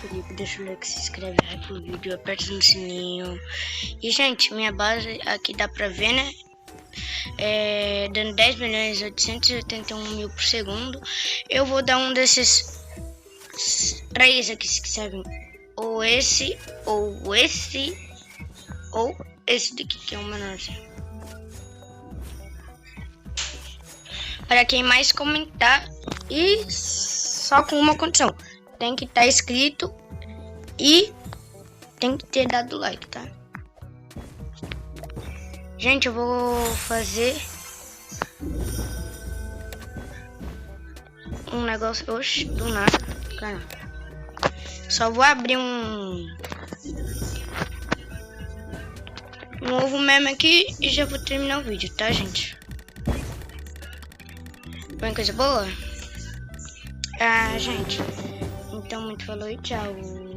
Felipe, deixa o like, se inscreve, like o vídeo, aperta no sininho. E, gente, minha base aqui dá pra ver, né? Dando 10.881.000 por segundo. Eu vou dar um desses pra esse aqui, se servem. Ou esse daqui, que é o menorzinho. Para quem mais comentar, e só com uma condição: tem que estar inscrito e tem que ter dado like, tá? Gente, eu vou fazer um negócio. Oxi, do nada. Caramba. Só vou abrir um novo meme aqui e já vou terminar o vídeo, tá, gente? Uma coisa boa? Gente, então muito falou e tchau.